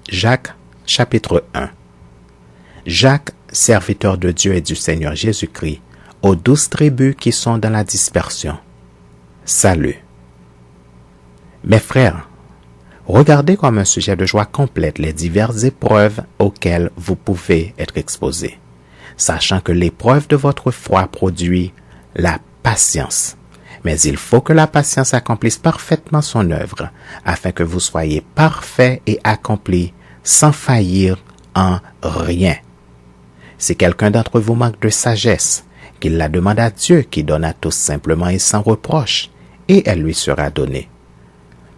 Jacques, chapitre 1. Jacques, serviteur de Dieu et du Seigneur Jésus-Christ, aux 12 tribus qui sont dans la dispersion. Salut. Mes frères, regardez comme un sujet de joie complète les diverses épreuves auxquelles vous pouvez être exposés, sachant que l'épreuve de votre foi produit la patience. Mais il faut que la patience accomplisse parfaitement son œuvre, afin que vous soyez parfaits et accomplis sans faillir en rien. Si quelqu'un d'entre vous manque de sagesse, qu'il la demande à Dieu qui donne à tous simplement et sans reproche, et elle lui sera donnée.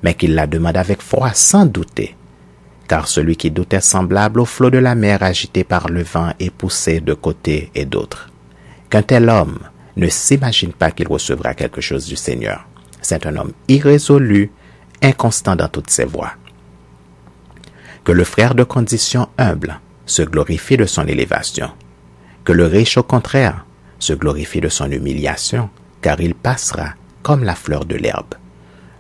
Mais qu'il la demande avec foi sans douter, car celui qui doute est semblable au flot de la mer agité par le vent et poussé de côté et d'autre. Qu'un tel homme ne s'imagine pas qu'il recevra quelque chose du Seigneur. C'est un homme irrésolu, inconstant dans toutes ses voies. Que le frère de condition humble se glorifie de son élévation. Que le riche, au contraire, se glorifie de son humiliation, car il passera comme la fleur de l'herbe.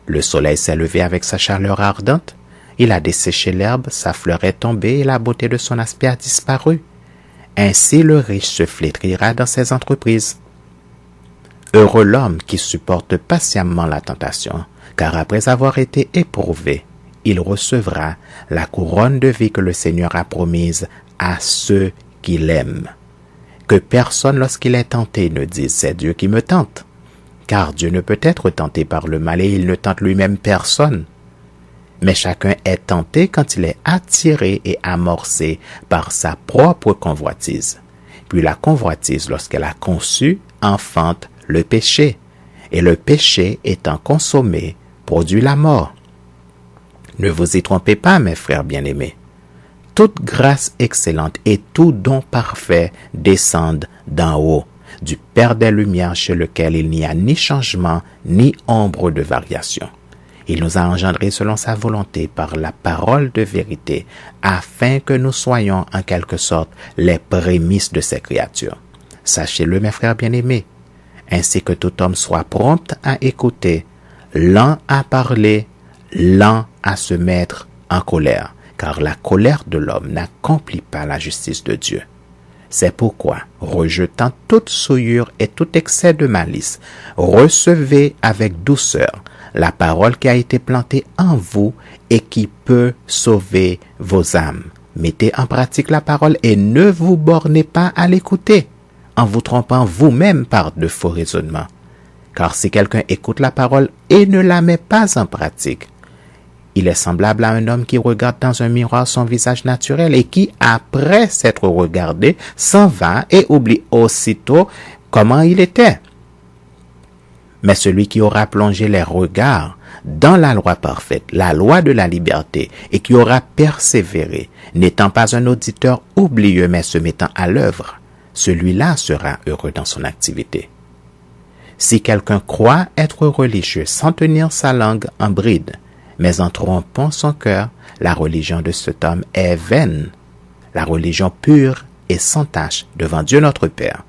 Le soleil s'est levé avec sa chaleur ardente, il a desséché l'herbe, sa fleur est tombée et la beauté de son aspect a disparu. Ainsi le riche se flétrira dans ses entreprises. Heureux l'homme qui supporte patiemment la tentation, car après avoir été éprouvé, il recevra la couronne de vie que le Seigneur a promise à ceux qui l'aiment. Que personne, lorsqu'il est tenté, ne dise « c'est Dieu qui me tente », car Dieu ne peut être tenté par le mal et il ne tente lui-même personne. Mais chacun est tenté quand il est attiré et amorcé par sa propre convoitise. Puis la convoitise, lorsqu'elle a conçu, enfante le péché, et le péché étant consommé, produit la mort. Ne vous y trompez pas, mes frères bien-aimés. Toute grâce excellente et tout don parfait descendent d'en haut, du Père des Lumières chez lequel il n'y a ni changement, ni ombre de variation. Il nous a engendrés selon sa volonté par la parole de vérité, afin que nous soyons en quelque sorte les prémices de ses créatures. Sachez-le, mes frères bien-aimés, ainsi que tout homme soit prompt à écouter, lent à parler, lent à se mettre en colère, car la colère de l'homme n'accomplit pas la justice de Dieu. C'est pourquoi, rejetant toute souillure et tout excès de malice, recevez avec douceur la parole qui a été plantée en vous et qui peut sauver vos âmes. Mettez en pratique la parole et ne vous bornez pas à l'écouter, en vous trompant vous-même par de faux raisonnements. Car si quelqu'un écoute la parole et ne la met pas en pratique, il est semblable à un homme qui regarde dans un miroir son visage naturel et qui, après s'être regardé, s'en va et oublie aussitôt comment il était. Mais celui qui aura plongé les regards dans la loi parfaite, la loi de la liberté, et qui aura persévéré, n'étant pas un auditeur oublieux mais se mettant à l'œuvre, celui-là sera heureux dans son activité. Si quelqu'un croit être religieux sans tenir sa langue en bride, mais en trompant son cœur, la religion de cet homme est vaine. La religion pure et sans tache devant Dieu notre Père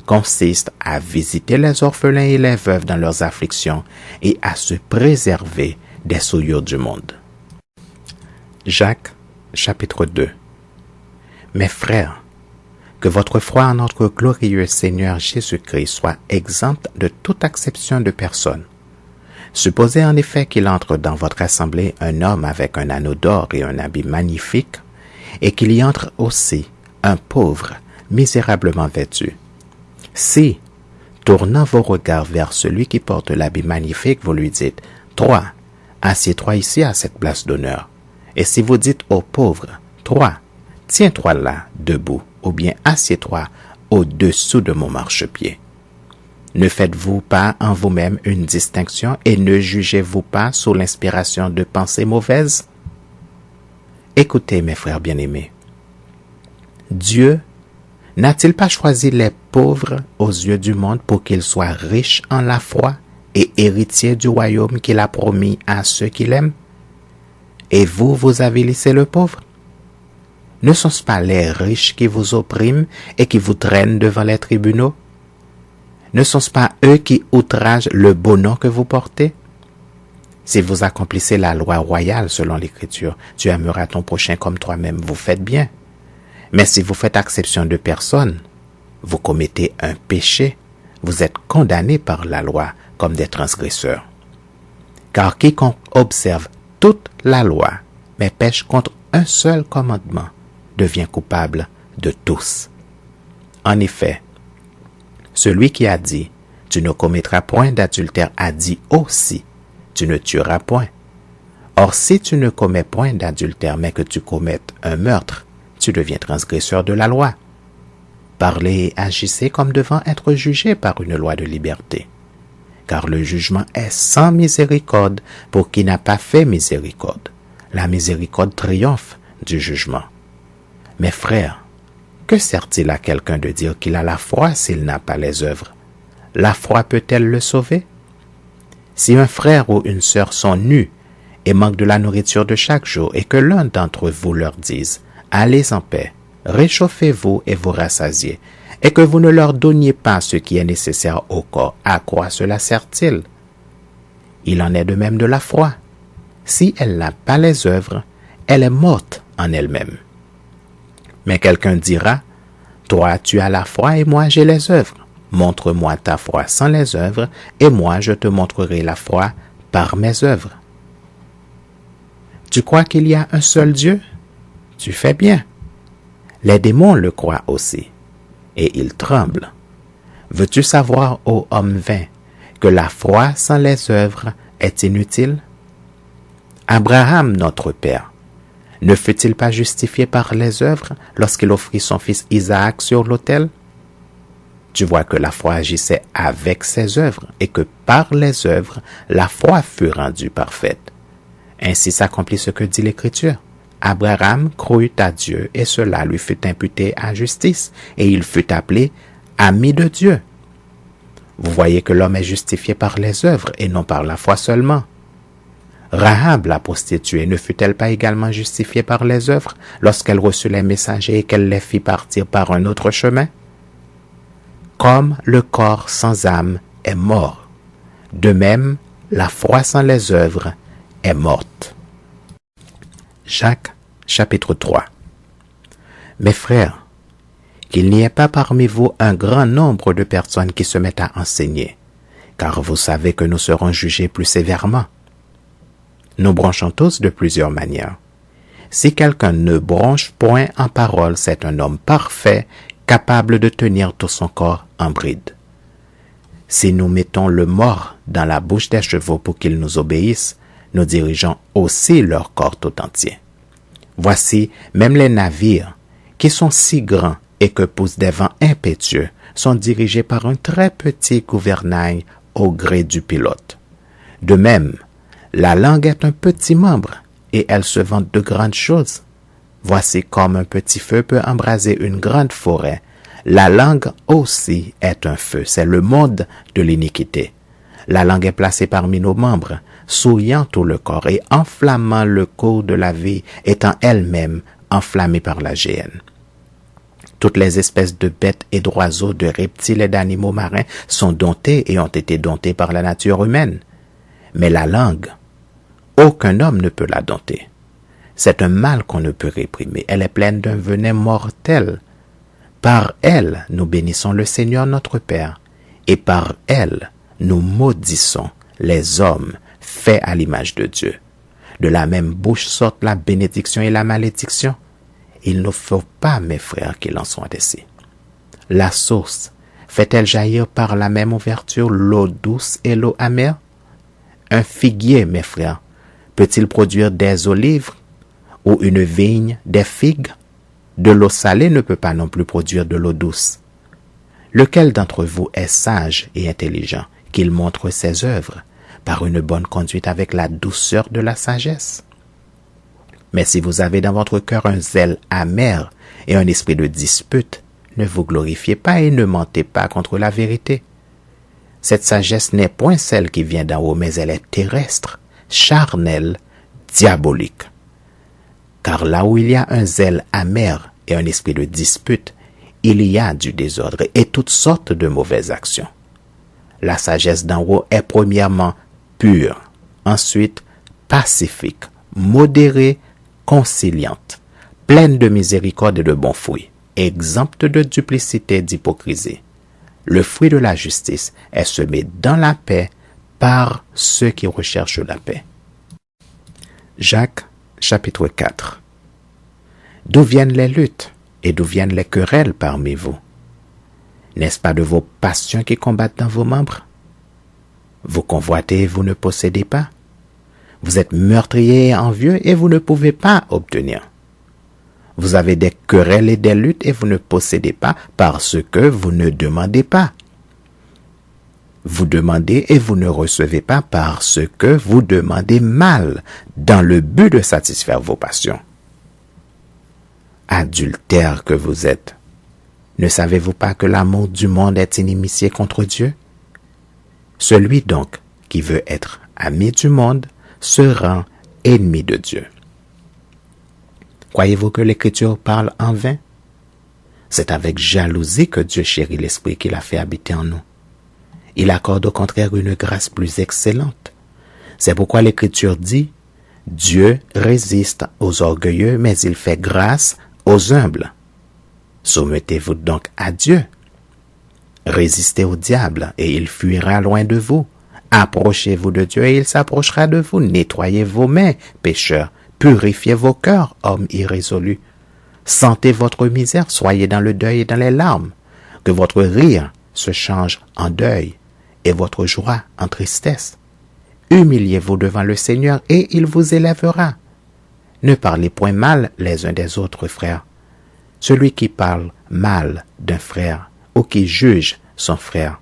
consiste à visiter les orphelins et les veuves dans leurs afflictions et à se préserver des souillures du monde. Jacques, chapitre 2. Mes frères, que votre foi en notre glorieux Seigneur Jésus-Christ soit exempte de toute acception de personne. Supposez en effet qu'il entre dans votre assemblée un homme avec un anneau d'or et un habit magnifique, et qu'il y entre aussi un pauvre, misérablement vêtu. Si, tournant vos regards vers celui qui porte l'habit magnifique, vous lui dites « Toi, assieds-toi ici à cette place d'honneur. » Et si vous dites au pauvre « Toi, tiens-toi là, debout, ou bien assieds-toi au-dessous de mon marchepied. » Ne faites-vous pas en vous-même une distinction et ne jugez-vous pas sous l'inspiration de pensées mauvaises? Écoutez, mes frères bien-aimés. Dieu n'a-t-il pas choisi les pauvres aux yeux du monde pour qu'ils soient riches en la foi et héritiers du royaume qu'il a promis à ceux qui l'aiment? Et vous, vous avilissez le pauvre? Ne sont-ce pas les riches qui vous oppriment et qui vous traînent devant les tribunaux? Ne sont-ce pas eux qui outragent le beau nom que vous portez? Si vous accomplissez la loi royale selon l'Écriture, tu aimeras ton prochain comme toi-même, vous faites bien. Mais si vous faites exception de personne, vous commettez un péché, vous êtes condamné par la loi comme des transgresseurs. Car quiconque observe toute la loi, mais pêche contre un seul commandement, devient coupable de tous. En effet, celui qui a dit « Tu ne commettras point d'adultère » a dit aussi « Tu ne tueras point ». Or, si tu ne commets point d'adultère, mais que tu commettes un meurtre, tu deviens transgresseur de la loi. Parlez et agissez comme devant être jugés par une loi de liberté. Car le jugement est sans miséricorde pour qui n'a pas fait miséricorde. La miséricorde triomphe du jugement. Mes frères, que sert-il à quelqu'un de dire qu'il a la foi s'il n'a pas les œuvres? La foi peut-elle le sauver? Si un frère ou une sœur sont nus et manquent de la nourriture de chaque jour et que l'un d'entre vous leur dise « Allez en paix, réchauffez-vous et vous rassasiez », et que vous ne leur donniez pas ce qui est nécessaire au corps, à quoi cela sert-il? Il en est de même de la foi. Si elle n'a pas les œuvres, elle est morte en elle-même. Mais quelqu'un dira, « Toi, tu as la foi et moi, j'ai les œuvres. Montre-moi ta foi sans les œuvres, et moi, je te montrerai la foi par mes œuvres. » Tu crois qu'il y a un seul Dieu? Tu fais bien. Les démons le croient aussi, et ils tremblent. Veux-tu savoir, ô homme vain, que la foi sans les œuvres est inutile? Abraham, notre père, ne fut-il pas justifié par les œuvres lorsqu'il offrit son fils Isaac sur l'autel? Tu vois que la foi agissait avec ses œuvres et que par les œuvres, la foi fut rendue parfaite. Ainsi s'accomplit ce que dit l'Écriture. Abraham crut à Dieu et cela lui fut imputé à justice et il fut appelé ami de Dieu. Vous voyez que l'homme est justifié par les œuvres et non par la foi seulement. Rahab, la prostituée, ne fut-elle pas également justifiée par les œuvres lorsqu'elle reçut les messagers et qu'elle les fit partir par un autre chemin? Comme le corps sans âme est mort, de même, la foi sans les œuvres est morte. Jacques, chapitre 3. Mes frères, qu'il n'y ait pas parmi vous un grand nombre de personnes qui se mettent à enseigner, car vous savez que nous serons jugés plus sévèrement. Nous bronchons tous de plusieurs manières. Si quelqu'un ne bronche point en parole, c'est un homme parfait, capable de tenir tout son corps en bride. Si nous mettons le mors dans la bouche des chevaux pour qu'ils nous obéissent, nous dirigeons aussi leur corps tout entier. Voici, même les navires, qui sont si grands et que poussent des vents impétueux, sont dirigés par un très petit gouvernail au gré du pilote. De même, la langue est un petit membre et elle se vante de grandes choses. Voici comme un petit feu peut embraser une grande forêt. La langue aussi est un feu, c'est le monde de l'iniquité. La langue est placée parmi nos membres, souillant tout le corps et enflammant le cours de la vie, étant elle-même enflammée par la géhenne. Toutes les espèces de bêtes et d'oiseaux, de reptiles et d'animaux marins sont domptés et ont été domptés par la nature humaine. Mais la langue, aucun homme ne peut la dompter. C'est un mal qu'on ne peut réprimer. Elle est pleine d'un venin mortel. Par elle, nous bénissons le Seigneur notre Père, et par elle, nous maudissons les hommes faits à l'image de Dieu. De la même bouche sortent la bénédiction et la malédiction. Il ne faut pas, mes frères, qu'il en soit ainsi. La source fait-elle jaillir par la même ouverture l'eau douce et l'eau amère? Un figuier, mes frères, peut-il produire des olives ou une vigne des figues? De l'eau salée ne peut pas non plus produire de l'eau douce. Lequel d'entre vous est sage et intelligent, qu'il montre ses œuvres par une bonne conduite avec la douceur de la sagesse? Mais si vous avez dans votre cœur un zèle amer et un esprit de dispute, ne vous glorifiez pas et ne mentez pas contre la vérité. Cette sagesse n'est point celle qui vient d'en haut, mais elle est terrestre, charnelle, diabolique. Car là où il y a un zèle amer et un esprit de dispute, il y a du désordre et toutes sortes de mauvaises actions. La sagesse d'en haut est premièrement pure, Ensuite, pacifique, modérée, conciliante, pleine de miséricorde et de bons fruits, exempte de duplicité et d'hypocrisie. Le fruit de la justice est semé dans la paix par ceux qui recherchent la paix. Jacques, chapitre 4. D'où viennent les luttes et d'où viennent les querelles parmi vous? N'est-ce pas de vos passions qui combattent dans vos membres? Vous convoitez et vous ne possédez pas. Vous êtes meurtrier et envieux et vous ne pouvez pas obtenir. Vous avez des querelles et des luttes et vous ne possédez pas parce que vous ne demandez pas. Vous demandez et vous ne recevez pas parce que vous demandez mal, dans le but de satisfaire vos passions. Adultère que vous êtes, ne savez-vous pas que l'amour du monde est inimitié contre Dieu? Celui donc qui veut être ami du monde se rend ennemi de Dieu. Croyez-vous que l'Écriture parle en vain? C'est avec jalousie que Dieu chérit l'Esprit qu'il a fait habiter en nous. Il accorde au contraire une grâce plus excellente. C'est pourquoi l'Écriture dit, Dieu résiste aux orgueilleux, mais il fait grâce aux humbles. Soumettez-vous donc à Dieu. Résistez au diable et il fuira loin de vous. Approchez-vous de Dieu et il s'approchera de vous. Nettoyez vos mains, pécheurs. Purifiez vos cœurs, hommes irrésolus. Sentez votre misère, soyez dans le deuil et dans les larmes. Que votre rire se change en deuil et votre joie en tristesse. Humiliez-vous devant le Seigneur et il vous élèvera. Ne parlez point mal les uns des autres, frères. Celui qui parle mal d'un frère ou qui juge son frère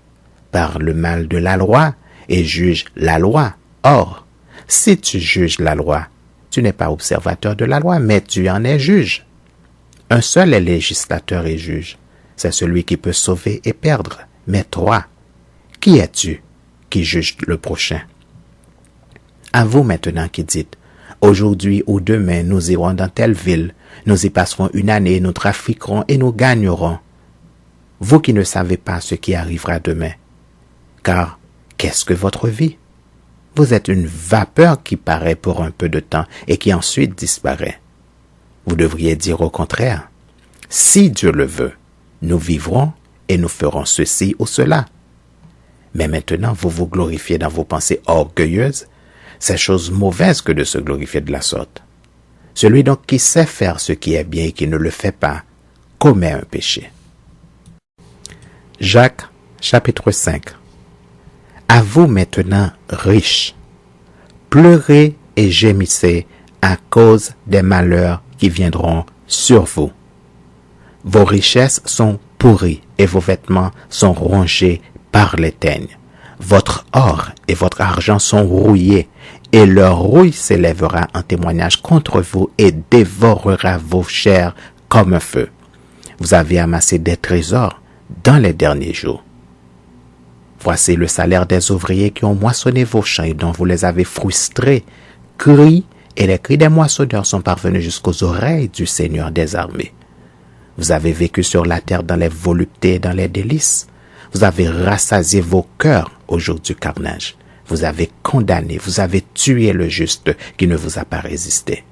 parle mal de la loi et juge la loi. Or, si tu juges la loi, tu n'es pas observateur de la loi, mais tu en es juge. Un seul est législateur et juge. C'est celui qui peut sauver et perdre. Mais toi, qui es-tu qui juge le prochain? À vous maintenant qui dites, aujourd'hui ou demain nous irons dans telle ville, nous y passerons une année, nous trafiquerons et nous gagnerons. Vous qui ne savez pas ce qui arrivera demain. Car qu'est-ce que votre vie? Vous êtes une vapeur qui paraît pour un peu de temps et qui ensuite disparaît. Vous devriez dire au contraire, si Dieu le veut, nous vivrons et nous ferons ceci ou cela. Mais maintenant, vous vous glorifiez dans vos pensées orgueilleuses. C'est chose mauvaise que de se glorifier de la sorte. Celui donc qui sait faire ce qui est bien et qui ne le fait pas, commet un péché. Jacques, chapitre 5. À vous maintenant, riches, pleurez et gémissez à cause des malheurs qui viendront sur vous. Vos richesses sont pourries et vos vêtements sont rongés par les teignes. Votre or et votre argent sont rouillés et leur rouille s'élèvera en témoignage contre vous et dévorera vos chairs comme un feu. Vous avez amassé des trésors dans les derniers jours. Voici le salaire des ouvriers qui ont moissonné vos champs et dont vous les avez frustrés. Cris et les cris des moissonneurs sont parvenus jusqu'aux oreilles du Seigneur des armées. Vous avez vécu sur la terre dans les voluptés et dans les délices. Vous avez rassasié vos cœurs au jour du carnage. Vous avez condamné, vous avez tué le juste qui ne vous a pas résisté.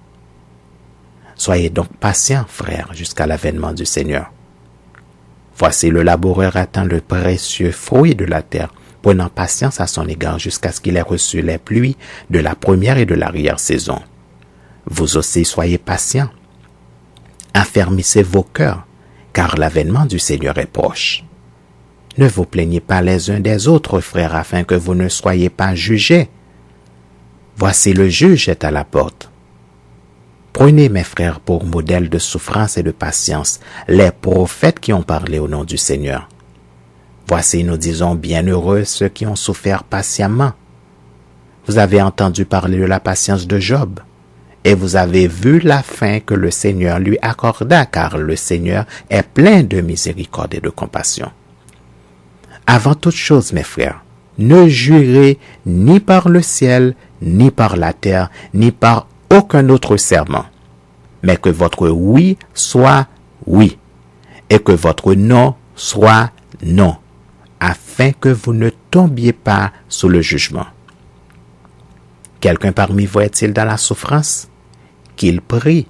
Soyez donc patients, frères, jusqu'à l'avènement du Seigneur. Voici le laboureur attend le précieux fruit de la terre, prenant patience à son égard jusqu'à ce qu'il ait reçu les pluies de la première et de l'arrière-saison. Vous aussi soyez patients. Affermissez vos cœurs, car l'avènement du Seigneur est proche. Ne vous plaignez pas les uns des autres, frères, afin que vous ne soyez pas jugés. Voici le juge est à la porte. Prenez, mes frères, pour modèle de souffrance et de patience, les prophètes qui ont parlé au nom du Seigneur. Voici, nous disons, bienheureux ceux qui ont souffert patiemment. Vous avez entendu parler de la patience de Job, et vous avez vu la fin que le Seigneur lui accorda, car le Seigneur est plein de miséricorde et de compassion. Avant toute chose, mes frères, ne jurez ni par le ciel, ni par la terre, ni par aucun autre serment, mais que votre oui soit oui, et que votre non soit non, afin que vous ne tombiez pas sous le jugement. Quelqu'un parmi vous est-il dans la souffrance? Qu'il prie.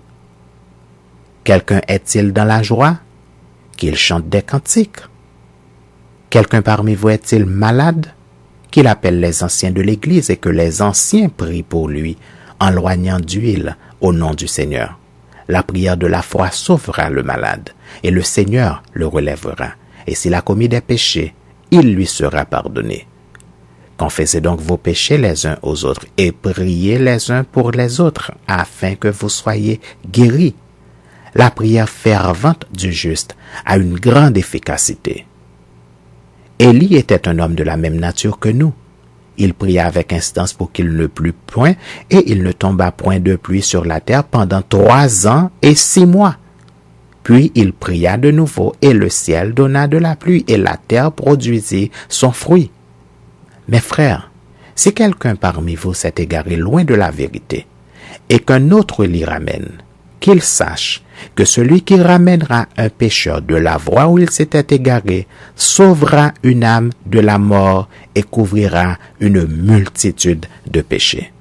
Quelqu'un est-il dans la joie? Qu'il chante des cantiques. Quelqu'un parmi vous est-il malade? Qu'il appelle les anciens de l'Église et que les anciens prient pour lui en loignant d'huile au nom du Seigneur. La prière de la foi sauvera le malade et le Seigneur le relèvera. Et s'il a commis des péchés, il lui sera pardonné. Confessez donc vos péchés les uns aux autres et priez les uns pour les autres afin que vous soyez guéris. La prière fervente du juste a une grande efficacité. Élie était un homme de la même nature que nous. Il pria avec instance pour qu'il ne plût point, et il ne tomba point de pluie sur la terre pendant 3 ans et 6 mois. Puis il pria de nouveau, et le ciel donna de la pluie, et la terre produisit son fruit. Mes frères, si quelqu'un parmi vous s'est égaré loin de la vérité, et qu'un autre l'y ramène, qu'il sache que celui qui ramènera un pécheur de la voie où il s'était égaré sauvera une âme de la mort et couvrira une multitude de péchés.